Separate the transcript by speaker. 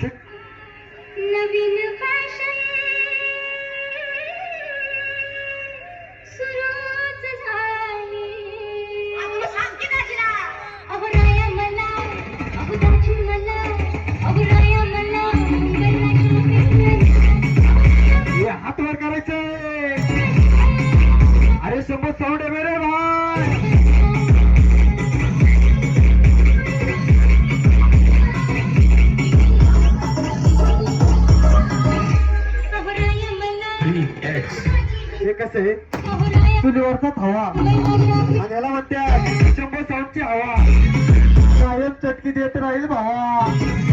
Speaker 1: नवीन fashion सुरूच झाली. अहो राया मला, अहो दाजी मला, अहो राया मला
Speaker 2: हे हात वर करायचे. अरे शंभर साऊंड आहे मेरे भाई. हे कसं आहे चुलीवरचा हवा आणि याला म्हणते शंभर साऊंडची हवा. कायम चटकी देत राहील भावा.